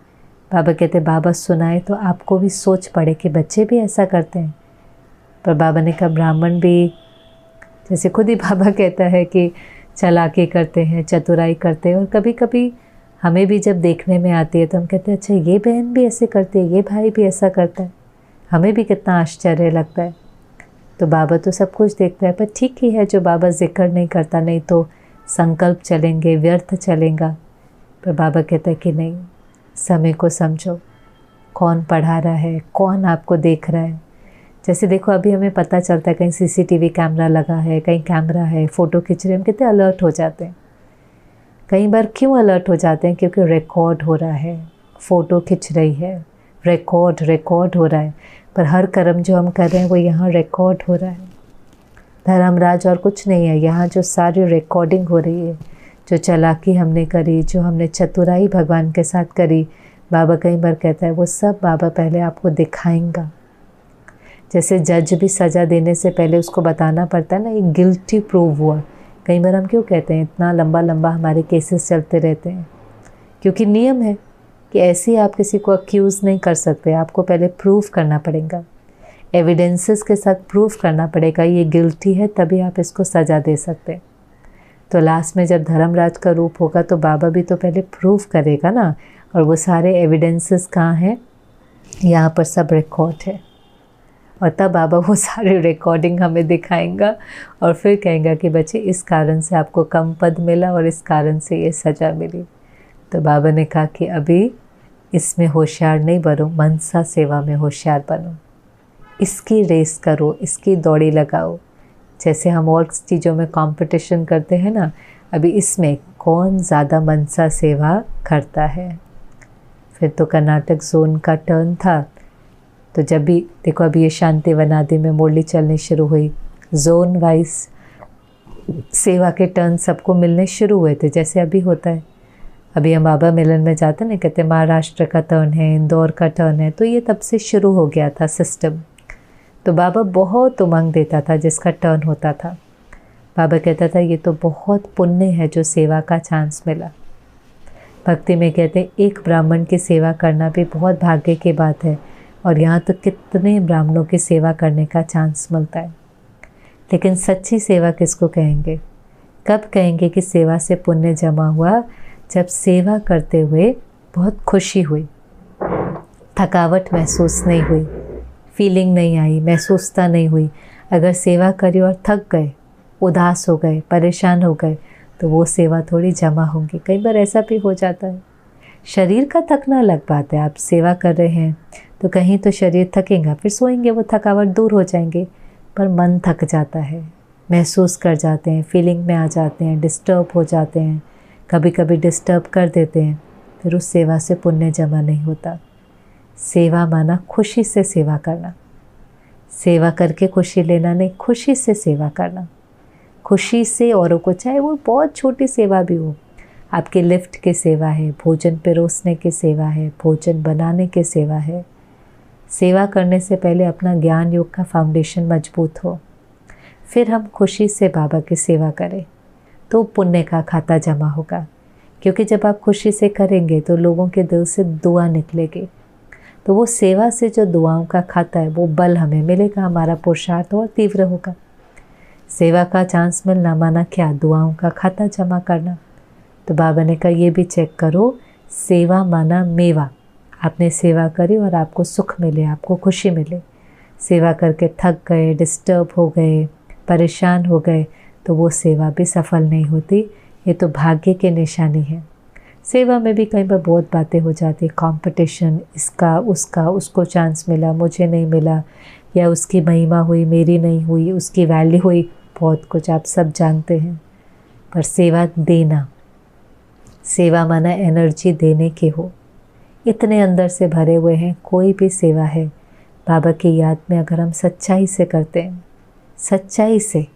बाबा कहते बाबा सुनाए तो आपको भी सोच पड़े कि बच्चे भी ऐसा करते हैं। पर बाबा ने कहा ब्राह्मण भी, जैसे खुद ही बाबा कहता है कि चालाकी करते हैं, चतुराई करते हैं, और कभी कभी हमें भी जब देखने में आती है तो हम कहते हैं अच्छा ये बहन भी ऐसे करती है, ये भाई भी ऐसा करता है। हमें भी कितना आश्चर्य लगता है। तो बाबा तो सब कुछ देखता है, पर ठीक ही है जो बाबा जिक्र नहीं करता, नहीं तो संकल्प चलेंगे, व्यर्थ चलेगा। पर बाबा कहता है कि नहीं, समय को समझो, कौन पढ़ा रहा है, कौन आपको देख रहा है। जैसे देखो अभी हमें पता चलता है कहीं सीसीटीवी कैमरा लगा है, कहीं कैमरा है, फ़ोटो खींच रहे हैं, हम कितने अलर्ट हो जाते हैं। कई बार क्यों अलर्ट हो जाते हैं? क्योंकि रिकॉर्ड हो रहा है, फ़ोटो खिंच रही है, रिकॉर्ड हो रहा है। पर हर कर्म जो हम कर रहे हैं वो यहाँ रिकॉर्ड हो रहा है। धर्मराज और कुछ नहीं है, यहाँ जो सारी रिकॉर्डिंग हो रही है, जो चालाकी हमने करी, जो हमने चतुराई भगवान के साथ करी, बाबा कई बार कहता है वो सब बाबा पहले आपको दिखाएंगा। जैसे जज भी सज़ा देने से पहले उसको बताना पड़ता है ना, ये गिल्टी प्रूव हुआ। कई बार हम क्यों कहते हैं इतना लंबा लंबा हमारे केसेस चलते रहते हैं? क्योंकि नियम है कि ऐसे ही आप किसी को अक्यूज़ नहीं कर सकते, आपको पहले प्रूफ करना पड़ेगा, एविडेंसेस के साथ प्रूफ करना पड़ेगा ये गिल्टी है, तभी आप इसको सज़ा दे सकते हैं। तो लास्ट में जब धर्मराज का रूप होगा तो बाबा भी तो पहले प्रूफ करेगा ना, और वो सारे एविडेंसेस कहाँ हैं? यहाँ पर सब रिकॉर्ड है। और तब बाबा वो सारी रिकॉर्डिंग हमें दिखाएंगा और फिर कहेंगे कि बच्चे इस कारण से आपको कम पद मिला और इस कारण से ये सज़ा मिली। तो बाबा ने कहा कि अभी इसमें होशियार नहीं बनो, मनसा सेवा में होशियार बनो, इसकी रेस करो, इसकी दौड़ी लगाओ। जैसे हम और चीज़ों में कंपटीशन करते हैं ना, अभी इसमें कौन ज़्यादा मनसा सेवा करता है। फिर तो कर्नाटक जोन का टर्न था, तो जब भी देखो अभी ये शांति वन आदि में मुरली चलनी शुरू हुई, जोन वाइज सेवा के टर्न सबको मिलने शुरू हुए थे, जैसे अभी होता है। अभी हम बाबा मिलन में जाते हैं ना, कहते हैं महाराष्ट्र का टर्न है, इंदौर का टर्न है, तो ये तब से शुरू हो गया था सिस्टम। तो बाबा बहुत उमंग देता था जिसका टर्न होता था। बाबा कहता था ये तो बहुत पुण्य है जो सेवा का चांस मिला। भक्ति में कहते हैं एक ब्राह्मण की सेवा करना भी बहुत भाग्य की बात है, और यहाँ तो कितने ब्राह्मणों की सेवा करने का चांस मिलता है। लेकिन सच्ची सेवा किसको कहेंगे? कब कहेंगे कि सेवा से पुण्य जमा हुआ? जब सेवा करते हुए बहुत खुशी हुई, थकावट महसूस नहीं हुई, फीलिंग नहीं आई, महसूसता नहीं हुई। अगर सेवा करी और थक गए, उदास हो गए, परेशान हो गए, तो वो सेवा थोड़ी जमा होंगी। कई बार ऐसा भी हो जाता है। शरीर का थकना अलग बात है, आप सेवा कर रहे हैं तो कहीं तो शरीर थकेगा, फिर सोएंगे, वो थकावट दूर हो जाएंगे, पर मन थक जाता है, महसूस कर जाते हैं, फीलिंग में आ जाते हैं, डिस्टर्ब हो जाते हैं, कभी कभी डिस्टर्ब कर देते हैं, फिर उस सेवा से पुण्य जमा नहीं होता। सेवा माना खुशी से सेवा करना, सेवा करके खुशी लेना नहीं, खुशी से सेवा करना, खुशी से औरों को, चाहे वो बहुत छोटी सेवा भी हो, आपके लिफ्ट की सेवा है, भोजन परोसने की सेवा है, भोजन बनाने की सेवा है। सेवा करने से पहले अपना ज्ञान योग का फाउंडेशन मजबूत हो, फिर हम खुशी से बाबा की सेवा करें तो पुण्य का खाता जमा होगा। क्योंकि जब आप खुशी से करेंगे तो लोगों के दिल से दुआ निकलेगी। तो वो सेवा से जो दुआओं का खाता है वो बल हमें मिलेगा, हमारा पुरुषार्थ और तीव्र होगा। सेवा का चांस मिलना माना क्या, दुआओं का खाता जमा करना। तो बाबा ने कहा ये भी चेक करो, सेवा माना मेवा। आपने सेवा करी और आपको सुख मिले, आपको खुशी मिले। सेवा करके थक गए, डिस्टर्ब हो गए, परेशान हो गए, तो वो सेवा भी सफल नहीं होती। ये तो भाग्य की निशानी है। सेवा में भी कई बार बहुत बातें हो जाती, कंपटीशन, इसका उसका, उसको चांस मिला मुझे नहीं मिला, या उसकी महिमा हुई मेरी नहीं हुई, उसकी वैल्यू हुई, बहुत कुछ आप सब जानते हैं। पर सेवा देना, सेवा माना एनर्जी देने की हो। इतने अंदर से भरे हुए हैं, कोई भी सेवा है बाबा की याद में अगर हम सच्चाई से करते हैं, सच्चाई से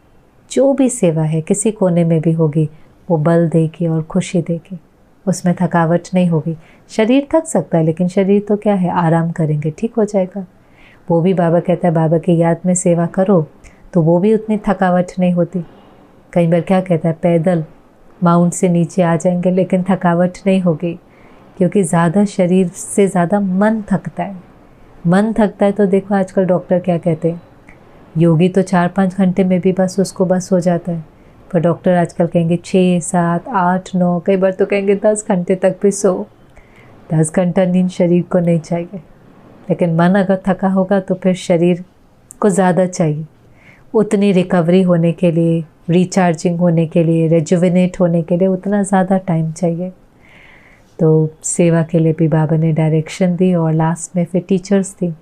जो भी सेवा है किसी कोने में भी होगी, वो बल देगी और खुशी देगी। उसमें थकावट नहीं होगी। शरीर थक सकता है लेकिन शरीर तो क्या है, आराम करेंगे ठीक हो जाएगा। वो भी बाबा कहता है बाबा की याद में सेवा करो तो वो भी उतनी थकावट नहीं होती। कई बार क्या कहता है, पैदल माउंट से नीचे आ जाएंगे लेकिन थकावट नहीं होगी, क्योंकि ज़्यादा शरीर से ज़्यादा मन थकता है। मन थकता है तो देखो आजकल डॉक्टर क्या कहते हैं, योगी तो 4-5 घंटे में भी उसको बस हो जाता है, पर डॉक्टर आजकल कहेंगे 6, 7, 8, 9, कई बार तो कहेंगे 10 घंटे तक भी सो। 10 घंटा नींद शरीर को नहीं चाहिए, लेकिन मन अगर थका होगा तो फिर शरीर को ज़्यादा चाहिए। उतनी रिकवरी होने के लिए, रिचार्जिंग होने के लिए, रेजुविनेट होने के लिए उतना ज़्यादा टाइम चाहिए। तो सेवा के लिए भी बाबा ने डायरेक्शन दी और लास्ट में फिर टीचर्स थी।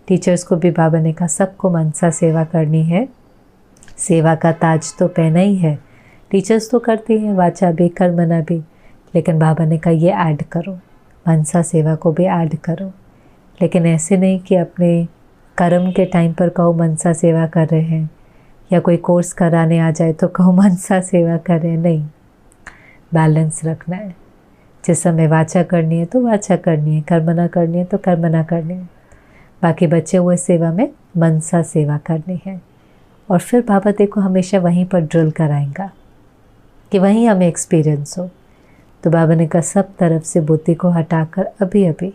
टीचर्स को भी बाबा ने कहा सबको मनसा सेवा करनी है, सेवा का ताज तो पहना ही है। टीचर्स तो करती हैं वाचा भी कर्मना भी, लेकिन बाबा ने कहा ये ऐड करो, मनसा सेवा को भी ऐड करो। लेकिन ऐसे नहीं कि अपने कर्म के टाइम पर कहो मनसा सेवा कर रहे हैं, या कोई कोर्स कराने आ जाए तो कहो मनसा सेवा कर रहे हैं, नहीं, बैलेंस रखना है। जिस समय वाचा करनी है तो वाचा करनी है, कर्मना करनी है तो कर्मना करनी है, बाकी बचे हुए सेवा में मनसा सेवा करनी है। और फिर बाबा देखो हमेशा वहीं पर ड्रिल कराएंगा कि वहीं हमें एक्सपीरियंस हो। तो बाबा ने कहा सब तरफ से बुद्धि को हटाकर अभी अभी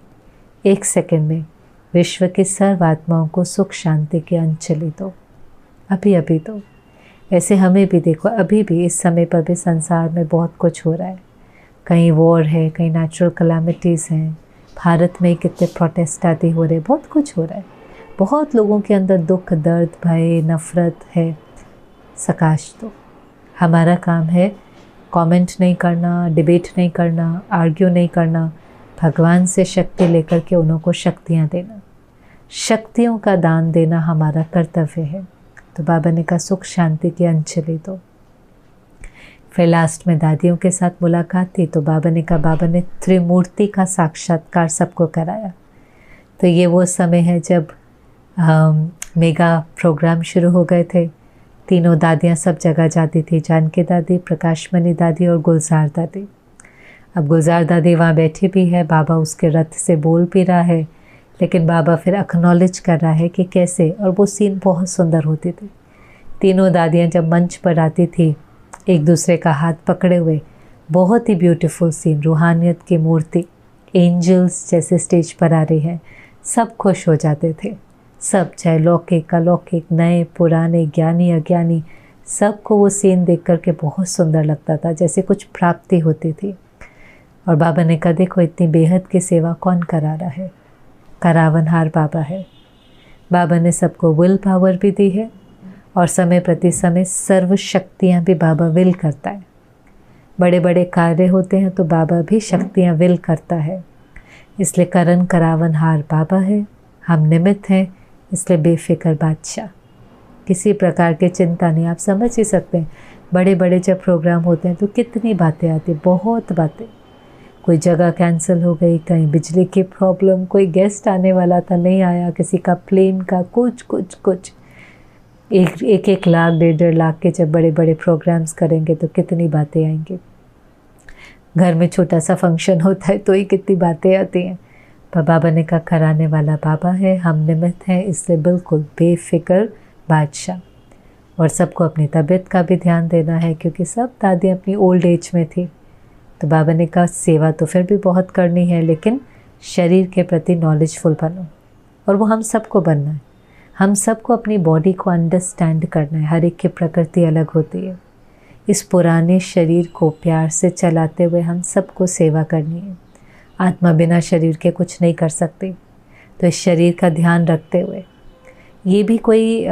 1 सेकंड में विश्व की सर्व आत्माओं को सुख शांति की अंजलि दो, अभी अभी दो। ऐसे हमें भी देखो अभी भी इस समय पर भी संसार में बहुत कुछ हो रहा है, कहीं वॉर है, कहीं नेचुरल कैलामिटीज़ हैं, भारत में कितने प्रोटेस्ट आदि हो रहे, बहुत कुछ हो रहा है। बहुत लोगों के अंदर दुख, दर्द, भय, नफ़रत है। सकाश दो। हमारा काम है कमेंट नहीं करना, डिबेट नहीं करना, आर्ग्यू नहीं करना, भगवान से शक्ति लेकर के उन्हों को शक्तियाँ देना, शक्तियों का दान देना हमारा कर्तव्य है। तो बाबा ने कहा सुख शांति की अंजलि दो। फिर लास्ट में दादियों के साथ मुलाकात थी, तो बाबा ने कहा बाबा ने त्रिमूर्ति का साक्षात्कार सबको कराया। तो ये वो समय है जब मेगा प्रोग्राम शुरू हो गए थे। तीनों दादियाँ सब जगह जाती थी, जानकी दादी, प्रकाशमणि दादी और गुलजार दादी। अब गुलजार दादी वहाँ बैठी भी है, बाबा उसके रथ से बोल भी रहा है, लेकिन बाबा फिर एक्नॉलेज कर रहा है कि कैसे, और वो सीन बहुत सुंदर होती थी। तीनों दादियाँ जब मंच पर आती थी एक दूसरे का हाथ पकड़े हुए, बहुत ही ब्यूटीफुल सीन, रूहानियत की मूर्ति, एंजल्स जैसे स्टेज पर आ रही है, सब खुश हो जाते थे। सब, चाहे लौकिक अलौकिक, नए पुराने, ज्ञानी अज्ञानी, सबको वो सीन देख कर के बहुत सुंदर लगता था, जैसे कुछ प्राप्ति होती थी। और बाबा ने कहा देखो इतनी बेहद की सेवा कौन करा रहा है, करावनहार बाबा है। बाबा ने सबको विल पावर भी दी है, और समय प्रति समय सर्व शक्तियाँ भी बाबा विल करता है। बड़े बड़े कार्य होते हैं तो बाबा भी शक्तियाँ विल करता है। इसलिए करण करावनहार बाबा है, हम निमित्त हैं, इसलिए बेफिक्र बादशाह, किसी प्रकार की चिंता नहीं। आप समझ ही सकते हैं बड़े बड़े जब प्रोग्राम होते हैं तो कितनी बातें आती, बहुत बातें। कोई जगह कैंसिल हो गई, कहीं बिजली की प्रॉब्लम, कोई गेस्ट आने वाला था नहीं आया, किसी का प्लेन का कुछ कुछ कुछ, एक लाख 1.5 लाख के जब बड़े बड़े प्रोग्राम्स करेंगे तो कितनी बातें आएंगी। घर में छोटा सा फंक्शन होता है तो ही कितनी बातें आती हैं। पर बाबा ने कहा कराने वाला बाबा है, हम निमित्त हैं, इसलिए बिल्कुल बेफिक्र बादशाह। और सबको अपनी तबीयत का भी ध्यान देना है, क्योंकि सब दादी अपनी ओल्ड एज में थी, तो बाबा ने कहा सेवा तो फिर भी बहुत करनी है, लेकिन शरीर के प्रति नॉलेजफुल बनो। और वो हम सबको बनना है, हम सबको अपनी बॉडी को अंडरस्टैंड करना है। हर एक की प्रकृति अलग होती है। इस पुराने शरीर को प्यार से चलाते हुए हम सबको सेवा करनी है। आत्मा बिना शरीर के कुछ नहीं कर सकती। तो इस शरीर का ध्यान रखते हुए ये भी कोई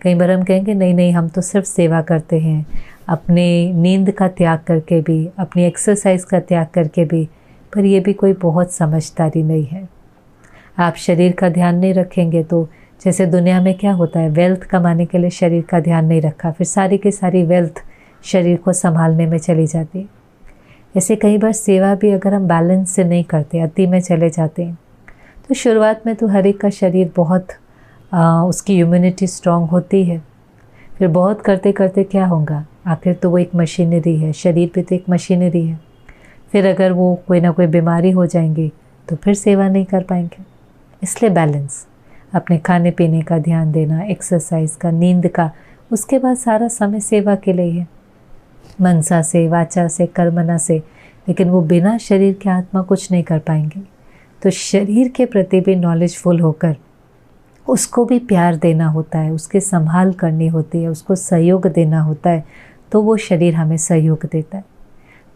कई बार हम कहेंगे नहीं नहीं हम तो सिर्फ सेवा करते हैं, अपने नींद का त्याग करके भी, अपनी एक्सरसाइज का त्याग करके भी, पर ये भी कोई बहुत समझदारी नहीं है। आप शरीर का ध्यान नहीं रखेंगे तो जैसे दुनिया में क्या होता है, वेल्थ कमाने के लिए शरीर का ध्यान नहीं रखा, फिर सारी की सारी वेल्थ शरीर को संभालने में चली जाती है। ऐसे कई बार सेवा भी अगर हम बैलेंस से नहीं करते, अति में चले जाते हैं, तो शुरुआत में तो हर एक का शरीर बहुत उसकी इम्यूनिटी स्ट्रांग होती है। फिर बहुत करते करते क्या होगा, आखिर तो वो एक मशीनरी है, शरीर भी तो एक मशीनरी है। फिर अगर वो कोई ना कोई बीमारी हो जाएंगी तो फिर सेवा नहीं कर पाएंगे। इसलिए बैलेंस, अपने खाने पीने का ध्यान देना, एक्सरसाइज का, नींद का, उसके बाद सारा समय सेवा के लिए है, मनसा से, वाचा से, कर्मना से। लेकिन वो बिना शरीर के आत्मा कुछ नहीं कर पाएंगे। तो शरीर के प्रति भी नॉलेजफुल होकर उसको भी प्यार देना होता है, उसकी संभाल करनी होती है, उसको सहयोग देना होता है, तो वो शरीर हमें सहयोग देता है।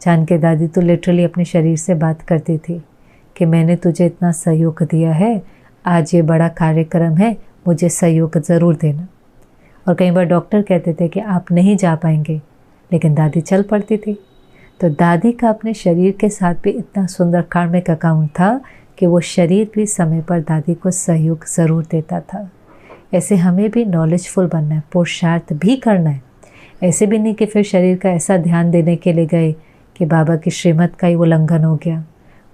जानकी दादी तो लिटरली अपने शरीर से बात करती थी कि मैंने तुझे इतना सहयोग दिया है, आज ये बड़ा कार्यक्रम है, मुझे सहयोग ज़रूर देना। और कई बार डॉक्टर कहते थे कि आप नहीं जा पाएंगे, लेकिन दादी चल पड़ती थी। तो दादी का अपने शरीर के साथ भी इतना सुंदर कार्मिक अकाउंट था कि वो शरीर भी समय पर दादी को सहयोग ज़रूर देता था। ऐसे हमें भी नॉलेजफुल बनना है, पुरुषार्थ भी करना है। ऐसे भी नहीं कि फिर शरीर का ऐसा ध्यान देने के लिए गए कि बाबा की श्रीमत का ही उल्लंघन हो गया,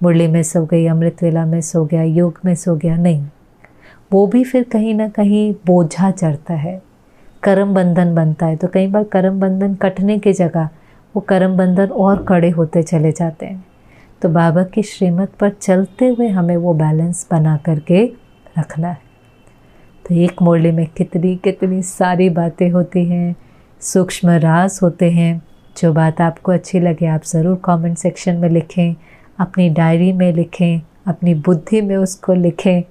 मुरली में सो गई, अमृत वेला में सो गया, योग में सो गया। नहीं, वो भी फिर कहीं ना कहीं बोझा चढ़ता है, कर्म बंधन बनता है। तो कई बार कर्म बंधन कटने की जगह वो कर्म बंधन और कड़े होते चले जाते हैं। तो बाबा की श्रीमत पर चलते हुए हमें वो बैलेंस बना करके रखना है। तो एक मुरली में कितनी कितनी सारी बातें होती हैं, सूक्ष्म राज होते हैं। जो बात आपको अच्छी लगे आप ज़रूर कमेंट सेक्शन में लिखें, अपनी डायरी में लिखें, अपनी बुद्धि में उसको लिखें।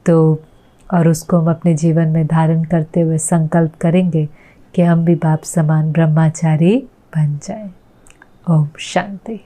तो और उसको हम अपने जीवन में धारण करते हुए संकल्प करेंगे कि हम भी बाप समान ब्रह्मचारी बन जाएं। ओम शांति।